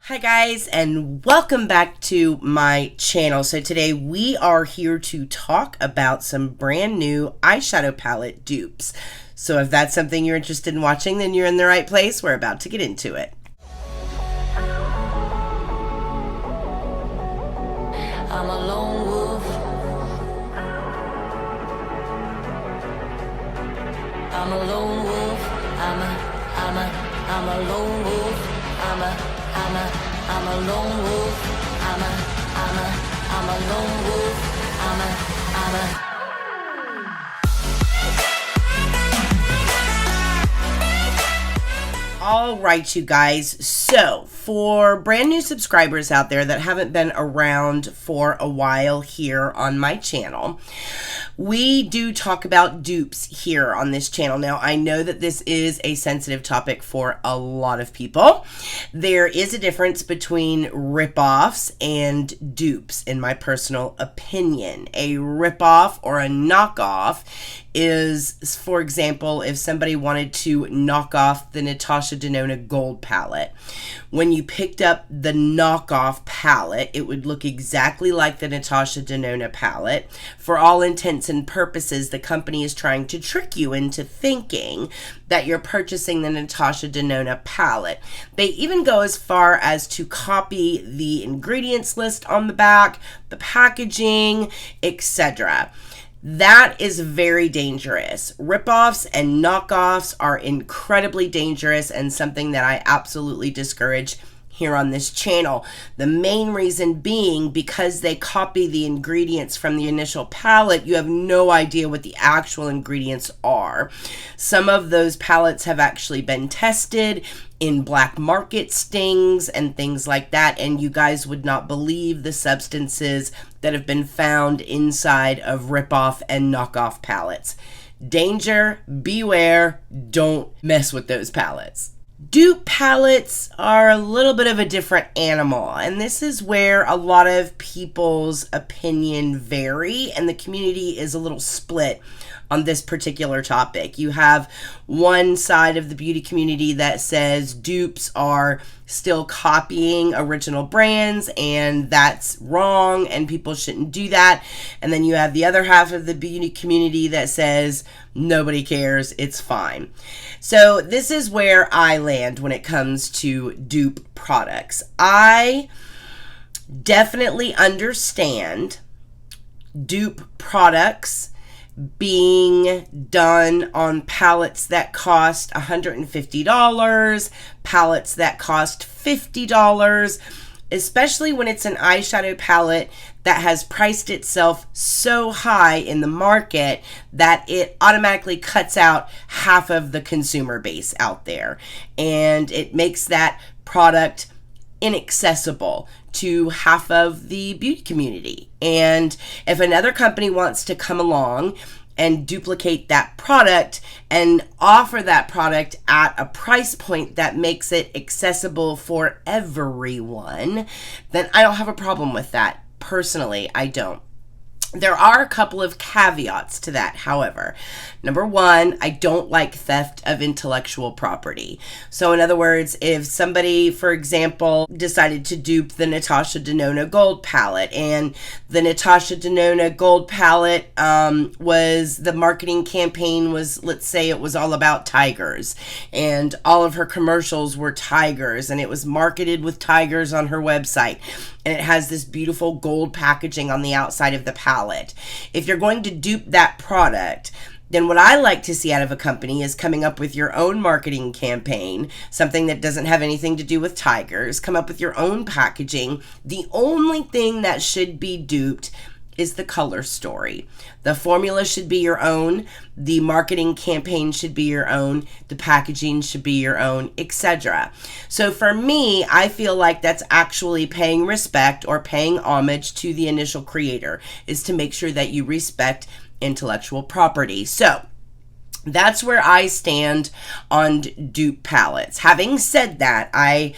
Hi guys, and welcome back to my channel. So today we are here to talk about some brand new eyeshadow palette dupes. So if that's something you're interested in watching, then you're in the right place. We're about to get into it. I'm a lone wolf. I'm a lone wolf. I'm a lone wolf. I'm a lone wolf. I'm a lone wolf. All right, you guys. So for brand new subscribers out there that haven't been around for a while here on my channel, we do talk about dupes here on this channel. Now, I know that this is a sensitive topic for a lot of people. There is a difference between ripoffs and dupes, in my personal opinion. A ripoff or a knockoff is, for example, if somebody wanted to knock off the Natasha Denona Gold palette. When you picked up the knockoff palette, it would look exactly like the Natasha Denona palette. For all intents and purposes, the company is trying to trick you into thinking that you're purchasing the Natasha Denona palette. They even go as far as to copy the ingredients list on the back, the packaging, etc. That is very dangerous. Ripoffs and knockoffs are incredibly dangerous and something that I absolutely discourage here on this channel. The main reason being because they copy the ingredients from the initial palette, you have no idea what the actual ingredients are. Some of those palettes have actually been tested in black market stings and things like that, and you guys would not believe the substances that have been found inside of ripoff and knockoff palettes. Danger, beware, don't mess with those palettes. Dupe palettes are a little bit of a different animal, and this is where a lot of people's opinion vary, and the community is a little split on this particular topic. You have one side of the beauty community that says dupes are still copying original brands and that's wrong and people shouldn't do that. And then you have the other half of the beauty community that says nobody cares, it's fine. So this is where I land when it comes to dupe products. I definitely understand dupe products being done on palettes that cost $150, palettes that cost $50, especially when it's an eyeshadow palette that has priced itself so high in the market that it automatically cuts out half of the consumer base out there, and it makes that product inaccessible to half of the beauty community. And if another company wants to come along and duplicate that product and offer that product at a price point that makes it accessible for everyone, then I don't have a problem with that. Personally, I don't. There are a couple of caveats to that, however. Number one, I don't like theft of intellectual property. So in other words, if somebody, for example, decided to dupe the Natasha Denona Gold palette, and the Natasha Denona Gold palette was, the marketing campaign was, let's say it was all about tigers, and all of her commercials were tigers, and it was marketed with tigers on her website, and it has this beautiful gold packaging on the outside of the palette. If you're going to dupe that product, then what I like to see out of a company is coming up with your own marketing campaign, something that doesn't have anything to do with tigers. Come up with your own packaging. The only thing that should be duped is the color story. The formula should be your own, the marketing campaign should be your own, the packaging should be your own, etc. So for me, I feel like that's actually paying respect or paying homage to the initial creator, is to make sure that you respect intellectual property. So that's where I stand on dupe palettes. Having said that, I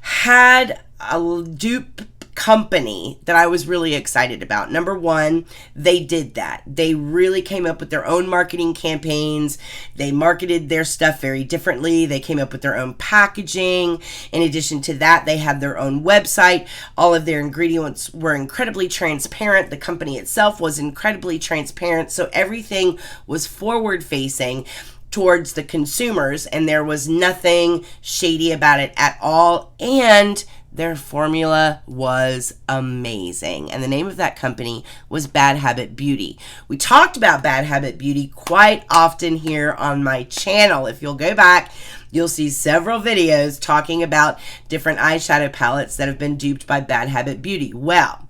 had a dupe company that I was really excited about. Number one, they did that. They really came up with their own marketing campaigns. They marketed their stuff very differently. They came up with their own packaging. In addition to that, they had their own website. All of their ingredients were incredibly transparent. The company itself was incredibly transparent. So everything was forward facing towards the consumers, and there was nothing shady about it at all. And their formula was amazing. And the name of that company was Bad Habit Beauty. We talked about Bad Habit Beauty quite often here on my channel. If you'll go back, you'll see several videos talking about different eyeshadow palettes that have been duped by Bad Habit Beauty. Well,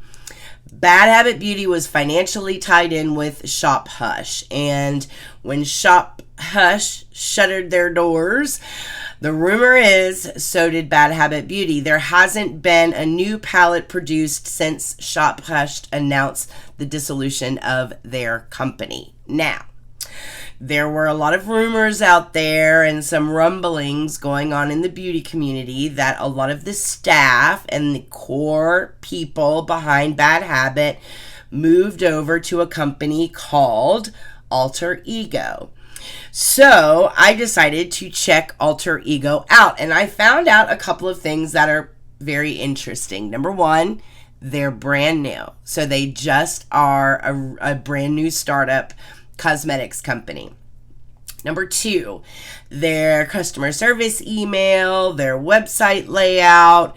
Bad Habit Beauty was financially tied in with Shop Hush. And when Shop Hush shuttered their doors, the rumor is so did Bad Habit Beauty. There hasn't been a new palette produced since Shop Hush announced the dissolution of their company. Now, there were a lot of rumors out there and some rumblings going on in the beauty community that a lot of the staff and the core people behind Bad Habit moved over to a company called Alter Ego. So I decided to check Alter Ego out, and I found out a couple of things that are very interesting. Number one, they're brand new. So they just are a brand new startup cosmetics company. Number two, their customer service email, their website layout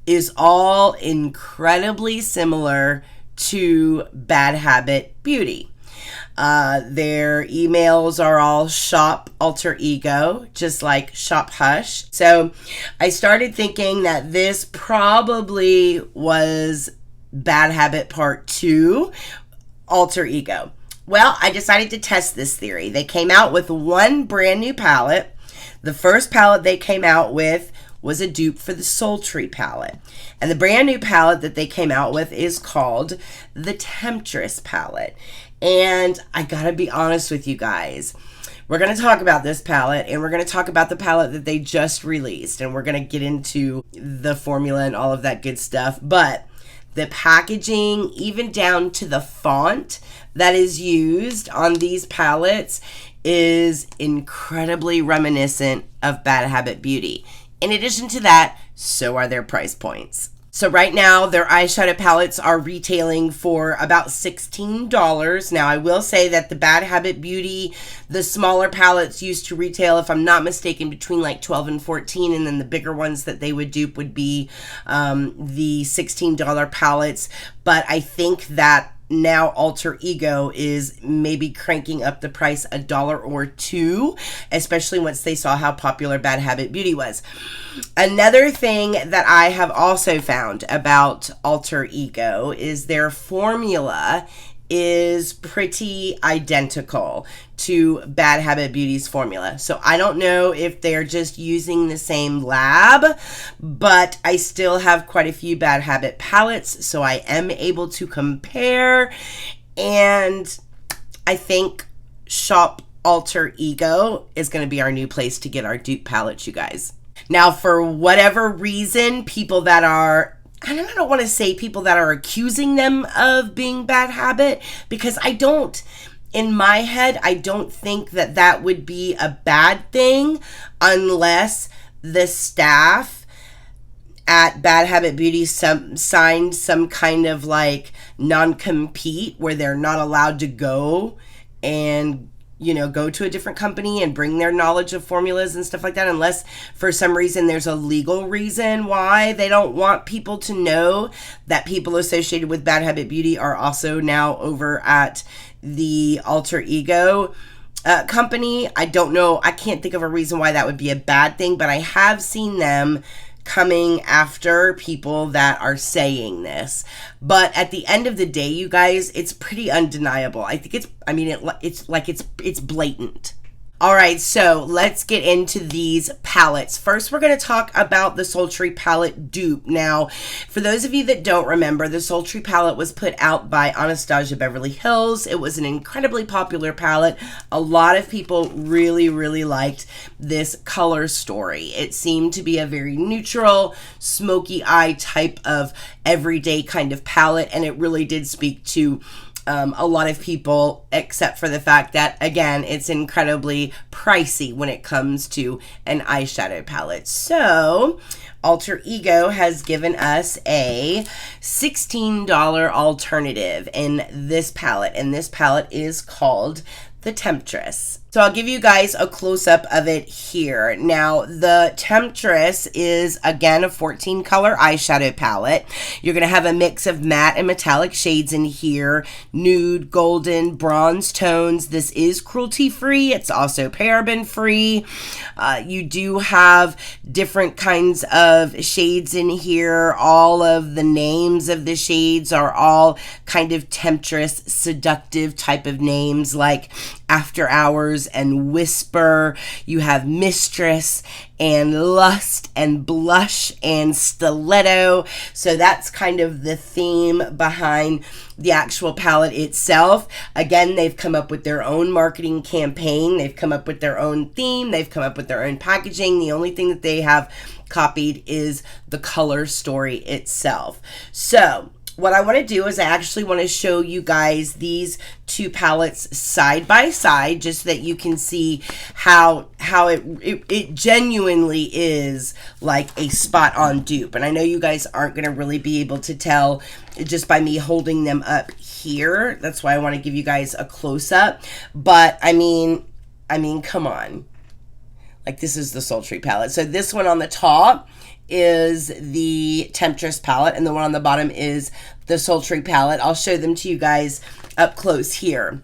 is all incredibly similar to Bad Habit Beauty. Their emails are all Shop Alter Ego, just like Shop Hush. So I started thinking that this probably was Bad Habit Part 2, Alter Ego. Well, I decided to test this theory. They came out with one brand new palette. The first palette they came out with was a dupe for the Sultry palette. And the brand new palette that they came out with is called the Temptress Palette. And I gotta be honest with you guys. We're going to talk about this palette, and we're going to talk about the palette that they just released, and we're going to get into the formula and all of that good stuff. But the packaging, even down to the font that is used on these palettes, is incredibly reminiscent of Bad Habit Beauty. In addition to that, so are their price points. So right now, their eyeshadow palettes are retailing for about $16. Now, I will say that the Bad Habit Beauty, the smaller palettes used to retail, if I'm not mistaken, between like $12 and $14, and then the bigger ones that they would dupe would be the $16 palettes. But I think that now Alter Ego is maybe cranking up the price $1 or $2, especially once they saw how popular Bad Habit Beauty was. Another thing that I have also found about Alter Ego is their formula is pretty identical to Bad Habit Beauty's formula. So I don't know if they're just using the same lab, but I still have quite a few Bad Habit palettes, so I am able to compare. And I think Shop Alter Ego is going to be our new place to get our dupe palettes, you guys. Now, for whatever reason, people that are, and I don't want to say people that are accusing them of being Bad Habit, because I don't, in my head, I don't think that that would be a bad thing unless the staff at Bad Habit Beauty signed some kind of like non-compete where they're not allowed to go and go to a different company and bring their knowledge of formulas and stuff like that, unless for some reason there's a legal reason why they don't want people to know that people associated with Bad Habit Beauty are also now over at the Alter Ego company. I don't know. I can't think of a reason why that would be a bad thing, but I have seen them coming after people that are saying this. But at the end of the day, you guys, it's pretty undeniable. I think it's blatant. All right, so let's get into these palettes. First, we're going to talk about the Sultry palette Dupe. Now, for those of you that don't remember, the Sultry palette was put out by Anastasia Beverly Hills. It was an incredibly popular palette. A lot of people really, really liked this color story. It seemed to be a very neutral, smoky eye type of everyday kind of palette, and it really did speak to a lot of people, except for the fact that, again, it's incredibly pricey when it comes to an eyeshadow palette. So, Alter Ego has given us a $16 alternative in this palette, and this palette is called the Temptress. So I'll give you guys a close-up of it here. Now, the Temptress is, again, a 14-color eyeshadow palette. You're going to have a mix of matte and metallic shades in here, nude, golden, bronze tones. This is cruelty-free. It's also paraben-free. You do have different kinds of shades in here. All of the names of the shades are all kind of Temptress, seductive type of names, like After Hours and Whisper. You have Mistress and Lust and Blush and Stiletto. So that's kind of the theme behind the actual palette itself. Again, they've come up with their own marketing campaign. They've come up with their own theme. They've come up with their own packaging. The only thing that they have copied is the color story itself. So what I want to do is I actually want to show you guys these two palettes side by side, just so that you can see how it genuinely is like a spot on dupe. And I know you guys aren't going to really be able to tell just by me holding them up here. That's why I want to give you guys a close up. But I mean, come on. Like, this is the Sultry palette. So this one on the top is the Temptress palette, and the one on the bottom is the Sultry palette. I'll show them to you guys up close here.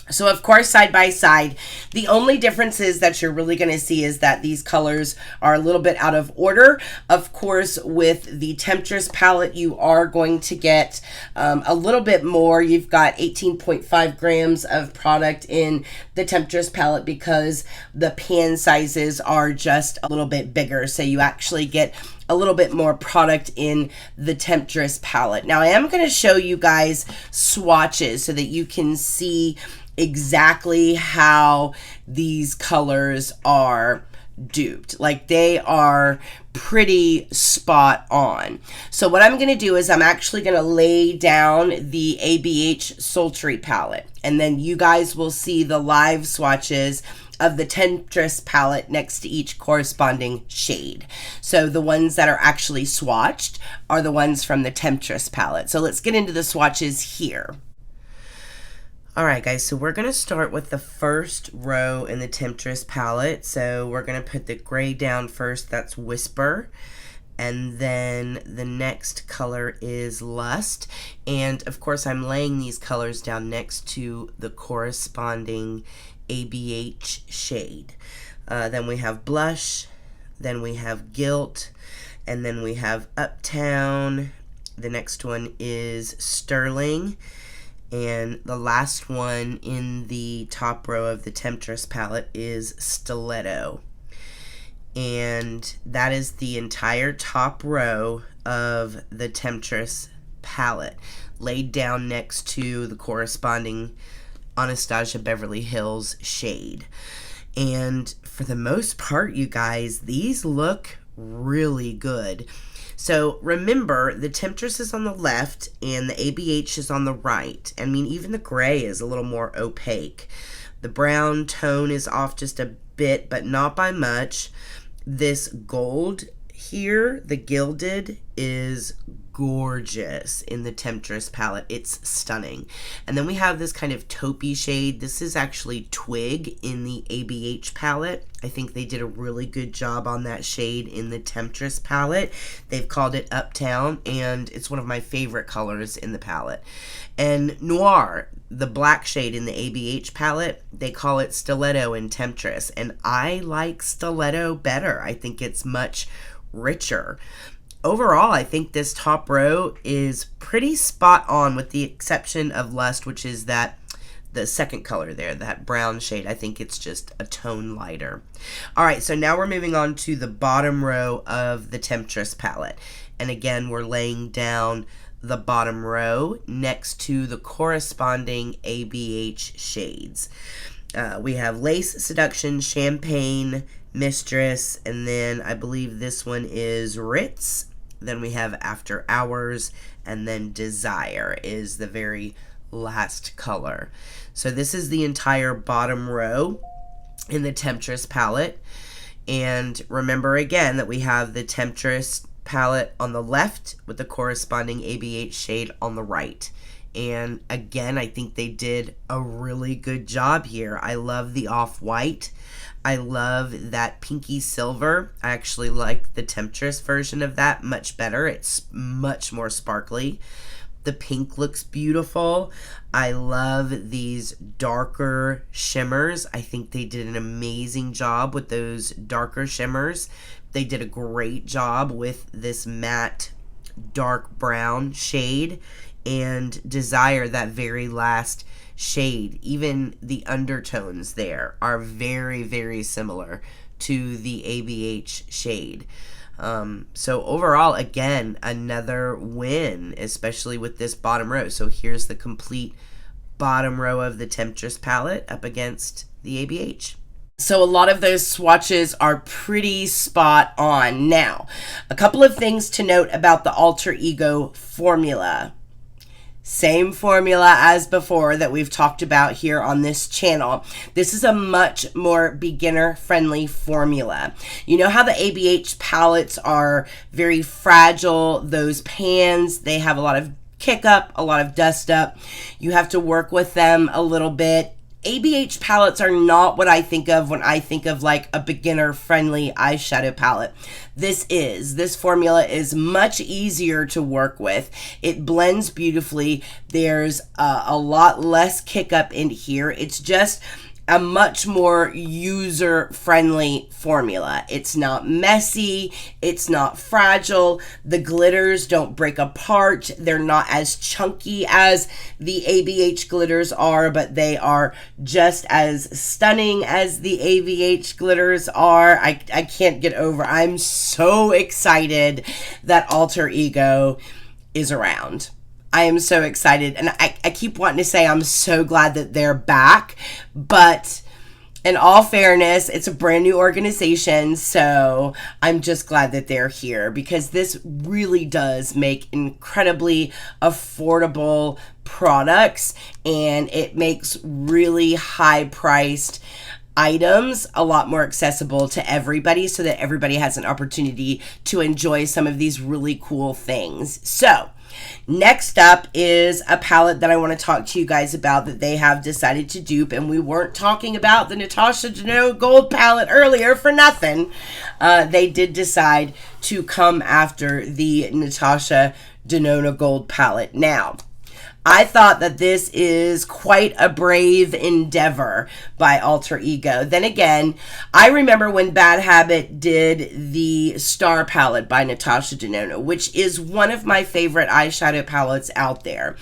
So, of course, side by side, the only differences that you're really going to see is that these colors are a little bit out of order. Of course, with the Temptress palette, you are going to get a little bit more. You've got 18.5 grams of product in the Temptress palette because the pan sizes are just a little bit bigger. So you actually get a little bit more product in the Temptress palette. Now, I am going to show you guys swatches so that you can see exactly how these colors are duped. Like, they are pretty spot on. So what I'm going to do is I'm actually going to lay down the ABH Sultry palette, and then you guys will see the live swatches of the Temptress palette next to each corresponding shade. So the ones that are actually swatched are the ones from the Temptress palette. So let's get into the swatches here. Alright guys, so we're going to start with the first row in the Temptress palette. So we're going to put the gray down first, that's Whisper. And then the next color is Lust. And of course I'm laying these colors down next to the corresponding ABH shade. Then we have Blush, then we have Guilt, and then we have Uptown. The next one is Sterling. And the last one in the top row of the Temptress palette is Stiletto. And that is the entire top row of the Temptress palette, laid down next to the corresponding Anastasia Beverly Hills shade. And for the most part, you guys, these look really good. So remember, the Temptress is on the left and the ABH is on the right. I mean, even the gray is a little more opaque. The brown tone is off just a bit, but not by much. This gold here, the gilded, is gorgeous in the Temptress palette. It's stunning. And then we have this kind of taupey shade. This is actually Twig in the ABH palette. I think they did a really good job on that shade in the Temptress palette. They've called it Uptown, and it's one of my favorite colors in the palette. And Noir, the black shade in the ABH palette, they call it Stiletto in Temptress, and I like Stiletto better. I think it's much richer. Overall, I think this top row is pretty spot on, with the exception of Lust, which is that the second color there, that brown shade. I think it's just a tone lighter. All right, so now we're moving on to the bottom row of the Temptress palette. And again, we're laying down the bottom row next to the corresponding ABH shades. We have Lace, Seduction, Champagne, Mistress, and then I believe this one is Ritz. Then we have After Hours, and then Desire is the very last color. So this is the entire bottom row in the Temptress palette. And remember again that we have the Temptress palette on the left with the corresponding ABH shade on the right. And again, I think they did a really good job here. I love the off-white. I love that pinky silver. I actually like the Temptress version of that much better. It's much more sparkly. The pink looks beautiful. I love these darker shimmers. I think they did an amazing job with those darker shimmers. They did a great job with this matte dark brown shade, and Desire, that very last shade. Even the undertones there are very, very similar to the ABH shade. So overall, again, another win, especially with this bottom row. So here's the complete bottom row of the Temptress palette up against the ABH. So a lot of those swatches are pretty spot on. Now, a couple of things to note about the Alter Ego formula. Same formula as before that we've talked about here on this channel. This is a much more beginner-friendly formula. You know how the ABH palettes are very fragile? Those pans, they have a lot of kick up, a lot of dust up. You have to work with them a little bit. ABH palettes are not what I think of when I think of like a beginner-friendly eyeshadow palette. This formula is much easier to work with. It blends beautifully. There's a lot less kick up in here. It's just a much more user-friendly formula. It's not messy. It's not fragile. The glitters don't break apart. They're not as chunky as the ABH glitters are, but they are just as stunning as the ABH glitters are. I can't get over. I'm so excited that Alter Ego is around. I am so excited, and I keep wanting to say I'm so glad that they're back, but in all fairness, it's a brand new organization, so I'm just glad that they're here, because this really does make incredibly affordable products, and it makes really high-priced items a lot more accessible to everybody, so that everybody has an opportunity to enjoy some of these really cool things. So next up is a palette that I want to talk to you guys about that they have decided to dupe, and we weren't talking about the Natasha Denona Gold palette earlier for nothing. They did decide to come after the Natasha Denona Gold palette. Now, I thought that this is quite a brave endeavor by Alter Ego. Then again, I remember when Bad Habit did the Star palette by Natasha Denona, which is one of my favorite eyeshadow palettes out there.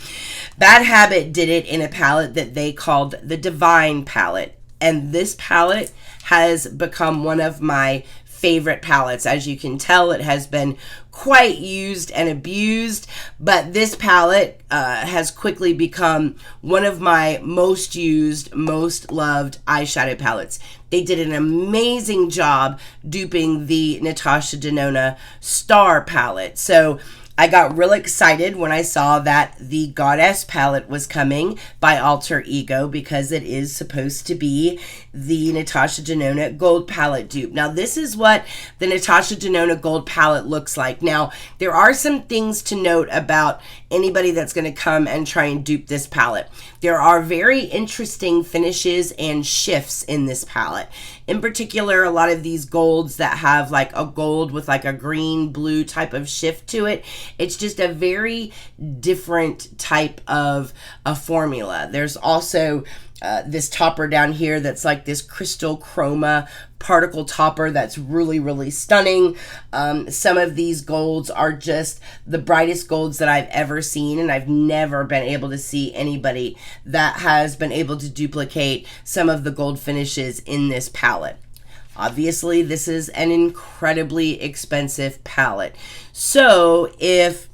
Bad Habit did it in a palette that they called the Divine palette. And this palette has become one of my favorite palettes. As you can tell, it has been quite used and abused, but this palette has quickly become one of my most used, most loved eyeshadow palettes. They did an amazing job duping the Natasha Denona Star palette. So I got real excited when I saw that the Goddess palette was coming by Alter Ego, because it is supposed to be the Natasha Denona Gold palette dupe. Now, this is what the Natasha Denona Gold palette looks like. Now, there are some things to note about anybody that's going to come and try and dupe this palette. There are very interesting finishes and shifts in this palette. In particular, a lot of these golds that have like a gold with like a green blue type of shift to it, It's just a very different type of a formula. There's also this topper down here that's like this crystal chroma particle topper that's really, really stunning. Some of these golds are just the brightest golds that I've ever seen, and I've never been able to see anybody that has been able to duplicate some of the gold finishes in this palette. Obviously, this is an incredibly expensive palette. So if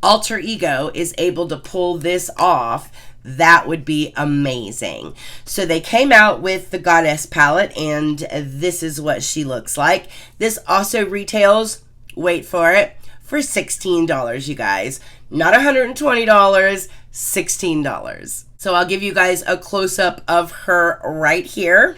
Alter Ego is able to pull this off, that would be amazing. So they came out with the Goddess palette, and this is what she looks like. This also retails, wait for it, for $16, you guys. Not $120, $16. So I'll give you guys a close-up of her right here.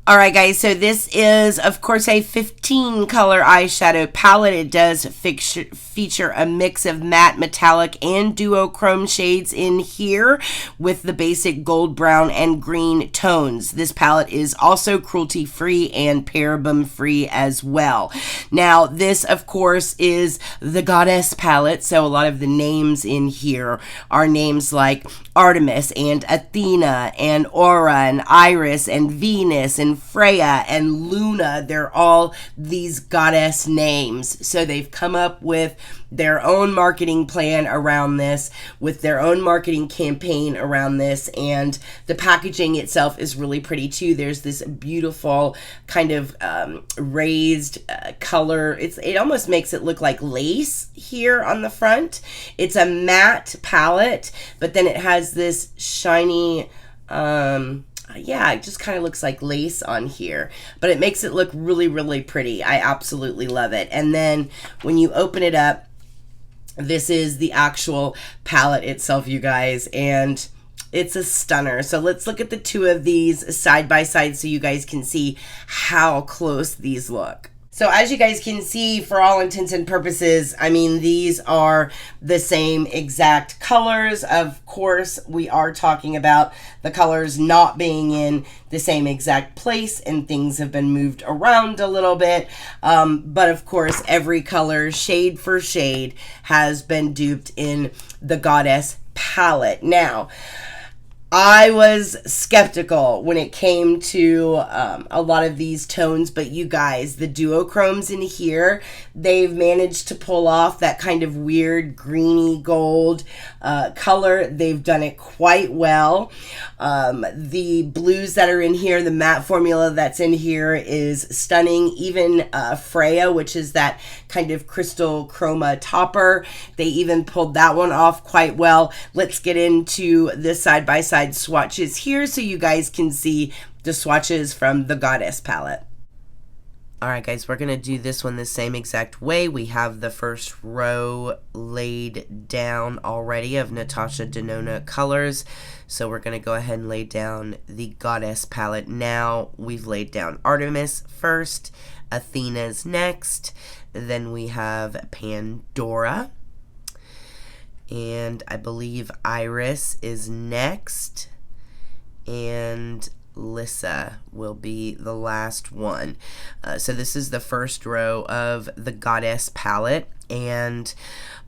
All right, guys, so this is, of course, a 15 color eyeshadow palette. It does feature a mix of matte, metallic, and duochrome shades in here with the basic gold, brown, and green tones. This palette is also cruelty-free and paraben-free as well. Now, this, of course, is the Goddess palette, so a lot of the names in here are names like Artemis and Athena and Aura and Iris and Venus and Freya and Luna. They're all these goddess names. So they've come up with their own marketing plan around this, with their own marketing campaign around this, and the packaging itself is really pretty too. There's this beautiful kind of raised color. It almost makes it look like lace here on the front. It's a matte palette, but then it has this shiny yeah, it just kind of looks like lace on here, but it makes it look really, really pretty. I absolutely love it. And then when you open it up, this is the actual palette itself, you guys, and it's a stunner. So let's look at the two of these side by side so you guys can see how close these look. So as you guys can see, for all intents and purposes, I mean, these are the same exact colors. Of course, we are talking about the colors not being in the same exact place, and things have been moved around a little bit. But of course, every color, shade for shade, has been duped in the Goddess palette. Now, I was skeptical when it came to a lot of these tones, but you guys, the duochromes in here, they've managed to pull off that kind of weird greeny gold color. They've done it quite well. The blues that are in here, the matte formula that's in here is stunning. Even Freya, which is that kind of crystal chroma topper, they even pulled that one off quite well. Let's get into the side-by-side swatches here so you guys can see the swatches from the Goddess palette. Alright guys, we're going to do this one the same exact way. We have the first row laid down already of Natasha Denona colors. So we're going to go ahead and lay down the Goddess palette now. We've laid down Artemis first, Athena's next, then we have Pandora, and I believe Iris is next, and Lissa will be the last one. So this is the first row of the Goddess palette, and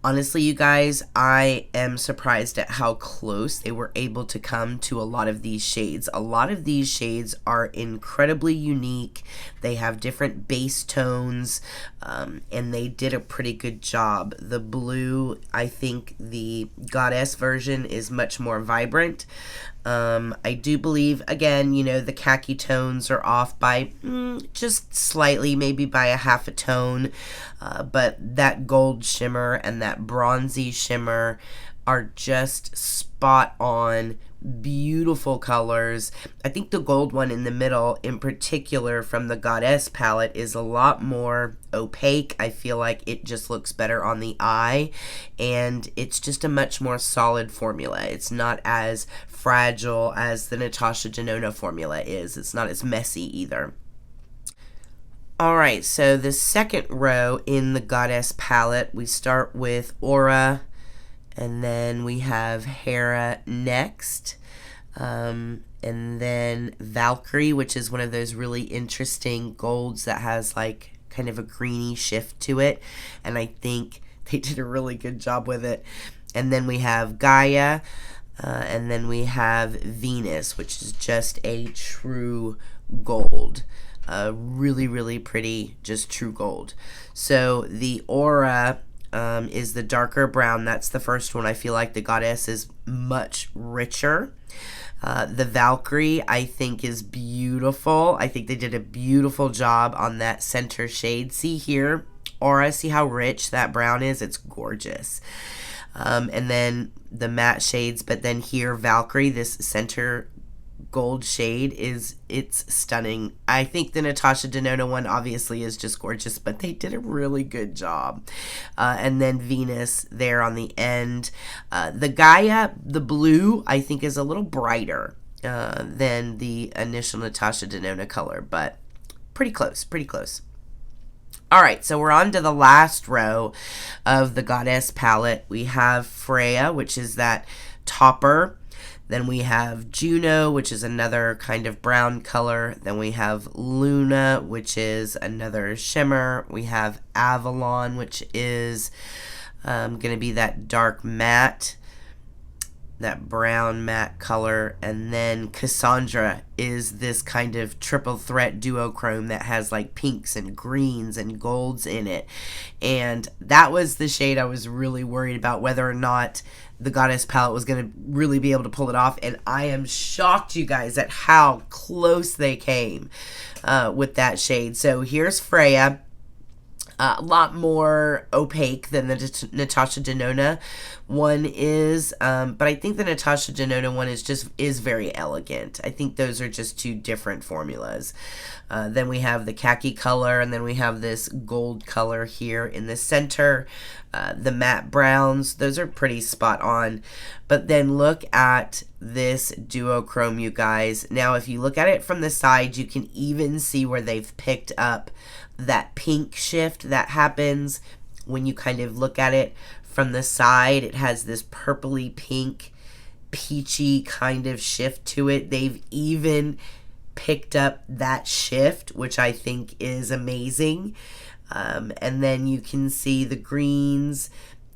honestly, you guys, I am surprised at how close they were able to come to a lot of these shades. A lot of these shades are incredibly unique. They have different base tones, and they did a pretty good job. The blue, I think the Goddess version is much more vibrant. I do believe, again, you know, the khaki tones are off by just slightly, maybe by a half a tone, but that gold shimmer and that bronzy shimmer are just spot on, beautiful colors. I think the gold one in the middle, in particular from the Goddess palette, is a lot more opaque. I feel like it just looks better on the eye, and it's just a much more solid formula. It's not as fragile as the Natasha Denona formula is. It's not as messy either. Alright, so the second row in the Goddess palette, we start with Aura, and then we have Hera next, and then Valkyrie, which is one of those really interesting golds that has like kind of a greeny shift to it, and I think They did a really good job with it. And then we have Gaia, and then we have Venus, which is just a true gold. Really, really pretty, just true gold. So the aura is the darker brown. That's the first one. I feel like the goddess is much richer. The Valkyrie, I think, is beautiful. I think they did a beautiful job on that center shade. See here, aura, see how rich that brown is? It's gorgeous. And then the matte shades, but then here, Valkyrie, this center gold shade, it's stunning. I think the Natasha Denona one obviously is just gorgeous, but they did a really good job. And then Venus there on the end. The Gaia, the blue, I think is a little brighter than the initial Natasha Denona color, but pretty close, pretty close. All right, so we're on to the last row of the Goddess palette. We have Freya, which is that topper. Then we have Juno, which is another kind of brown color. Then we have Luna, which is another shimmer. We have Avalon, which is going to be that dark matte, that brown matte color. And then Cassandra is this kind of triple threat duochrome that has like pinks and greens and golds in it. And that was the shade I was really worried about, whether or not the Goddess palette was going to really be able to pull it off. And I am shocked, you guys, at how close they came with that shade. So here's Freya. A lot more opaque than the Natasha Denona one is, but I think the Natasha Denona one is very elegant. I think those are just two different formulas. Then we have the khaki color, and then we have this gold color here in the center. The matte browns, those are pretty spot on. But then look at this duochrome, you guys. Now, if you look at it from the side, you can even see where they've picked up that pink shift that happens when you kind of look at it from the side. It has this purpley pink, peachy kind of shift to it. They've even picked up that shift, which I think is amazing. And then you can see the greens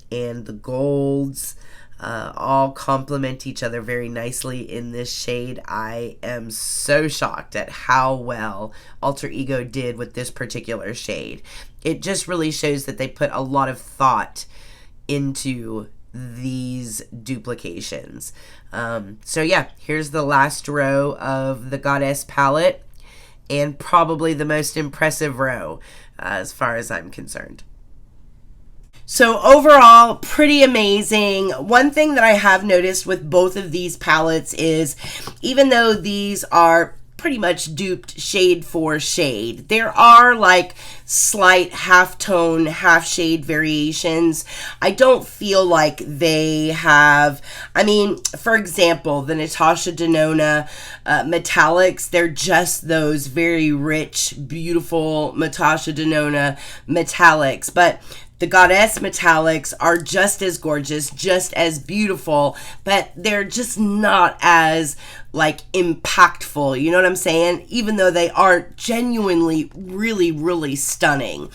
and the golds all complement each other very nicely in this shade. I am so shocked at how well Alter Ego did with this particular shade. It just really shows that they put a lot of thought into these duplications. So yeah, here's the last row of the Goddess palette, and probably the most impressive row as far as I'm concerned. So overall, pretty amazing. One thing that I have noticed with both of these palettes is, even though these are pretty much duped shade for shade, there are like slight half-tone, half-shade variations. I don't feel like they have, I mean, for example, the Natasha Denona metallics, they're just those very rich, beautiful Natasha Denona metallics, but the Goddess metallics are just as gorgeous, just as beautiful, but they're just not as like impactful, you know what I'm saying? Even though they are genuinely really, really stunning.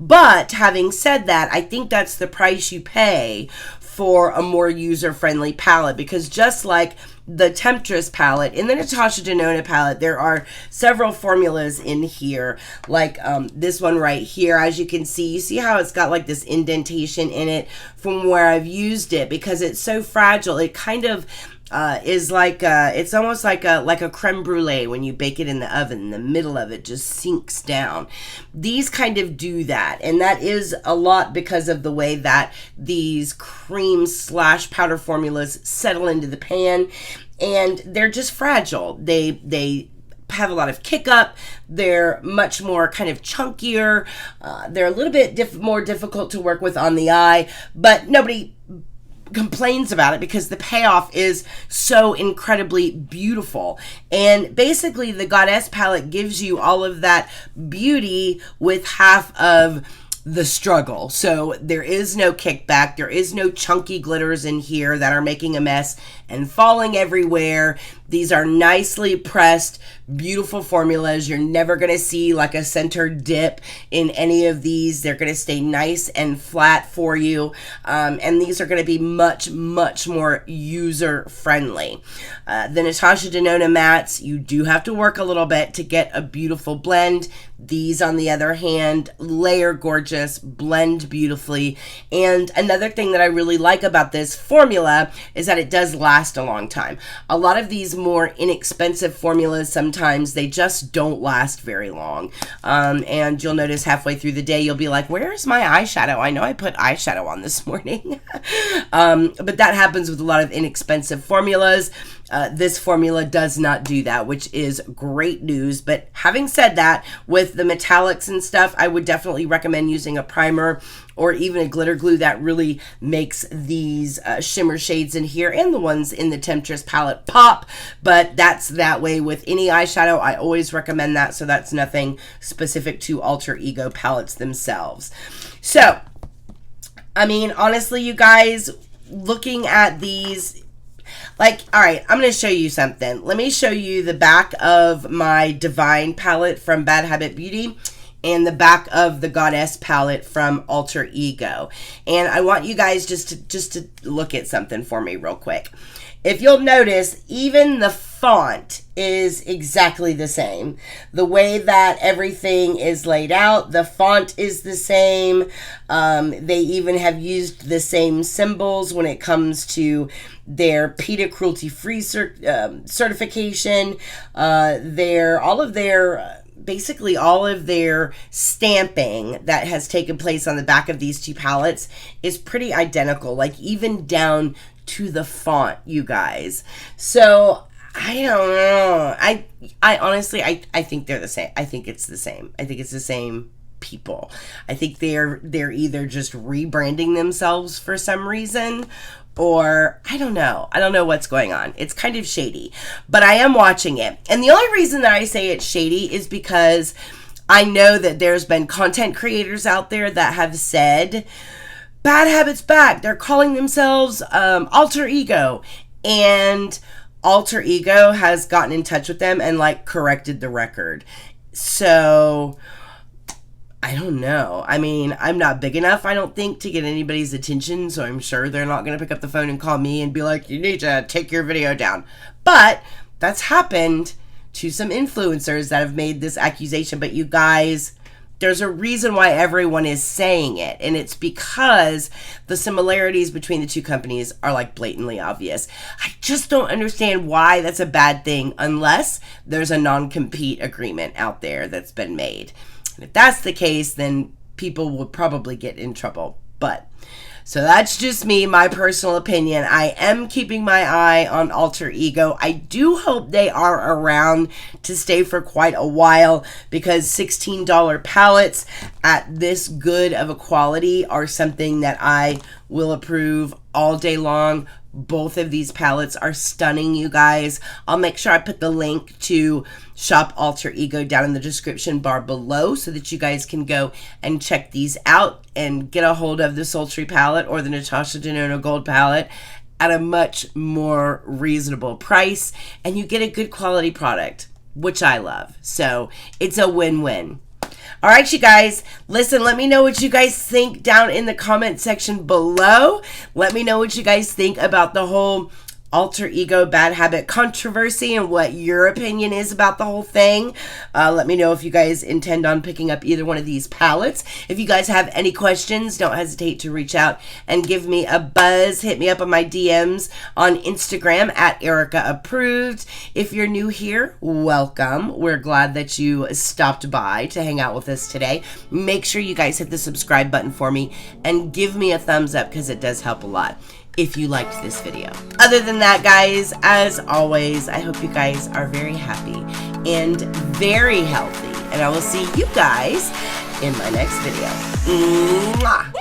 But having said that, I think that's the price you pay for a more user-friendly palette, because just like the Temptress palette, in the Natasha Denona palette, there are several formulas in here, like this one right here. As you can see, you see how it's got like this indentation in it from where I've used it, because it's so fragile. It kind of is like it's almost like a creme brulee when you bake it in the oven. The middle of it just sinks down. These kind of do that, and that is a lot because of the way that these cream / powder formulas settle into the pan, and they're just fragile. They have a lot of kick up. They're much more kind of chunkier. They're a little bit more difficult to work with on the eye, but nobody complains about it because the payoff is so incredibly beautiful. And basically the Goddess palette gives you all of that beauty with half of the struggle. So there is no kickback, there is no chunky glitters in here that are making a mess and falling everywhere. These are nicely pressed, beautiful formulas. You're never going to see like a center dip in any of these. They're going to stay nice and flat for you. And these are going to be much, much more user friendly. The Natasha Denona mattes, you do have to work a little bit to get a beautiful blend. These, on the other hand, layer gorgeous, blend beautifully. And another thing that I really like about this formula is that it does last a long time. A lot of these more inexpensive formulas, sometimes they just don't last very long. And you'll notice halfway through the day, you'll be like, where's my eyeshadow? I know I put eyeshadow on this morning. But that happens with a lot of inexpensive formulas. This formula does not do that, which is great news. But having said that, with the metallics and stuff, I would definitely recommend using a primer or even a glitter glue that really makes these shimmer shades in here and the ones in the Temptress palette pop. But that's that way with any eyeshadow. I always recommend that, so that's nothing specific to Alter Ego palettes themselves. So, I mean, honestly, you guys, looking at these, like, all right, I'm going to show you something. Let me show you the back of my Divine palette from Bad Habit Beauty and the back of the Goddess palette from Alter Ego. And I want you guys just to look at something for me real quick. If you'll notice, even the font is exactly the same. The way that everything is laid out, the font is the same. They even have used the same symbols when it comes to their PETA cruelty-free certification. Basically all of their stamping that has taken place on the back of these two palettes is pretty identical, like even down to the font, you guys. So I don't know. I honestly, I think they're the same. I think it's the same. I think it's the same people. I think they're either just rebranding themselves for some reason, or I don't know. I don't know what's going on. It's kind of shady, but I am watching it. And the only reason that I say it's shady is because I know that there's been content creators out there that have said, Bad Habit's back. They're calling themselves Alter Ego. And Alter Ego has gotten in touch with them and like corrected the record. So I don't know. I mean, I'm not big enough, I don't think, to get anybody's attention, so I'm sure they're not going to pick up the phone and call me and be like, you need to take your video down. But that's happened to some influencers that have made this accusation. But you guys, there's a reason why everyone is saying it, and it's because the similarities between the two companies are like blatantly obvious. I just don't understand why that's a bad thing unless there's a non-compete agreement out there that's been made. And if that's the case, then people will probably get in trouble. But so that's just me, my personal opinion. I am keeping my eye on Alter Ego. I do hope they are around to stay for quite a while, because $16 palettes at this good of a quality are something that I will approve all day long. Both of these palettes are stunning, you guys. I'll make sure I put the link to Shop Alter Ego down in the description bar below so that you guys can go and check these out and get a hold of the Sultry palette or the Natasha Denona Gold palette at a much more reasonable price, and you get a good quality product, which I love. So it's a win-win. All right, you guys, listen, let me know what you guys think down in the comment section below. Let me know what you guys think about the whole Alter Ego Bad Habit controversy and what your opinion is about the whole thing. Let me know if you guys intend on picking up either one of these palettes. If you guys have any questions, don't hesitate to reach out and give me a buzz. Hit me up on my DMs on Instagram at ErikaApproved. If you're new here, welcome. We're glad that you stopped by to hang out with us today. Make sure you guys hit the subscribe button for me and give me a thumbs up, because it does help a lot if you liked this video. Other than that, guys, as always, I hope you guys are very happy and very healthy, and I will see you guys in my next video. Mwah!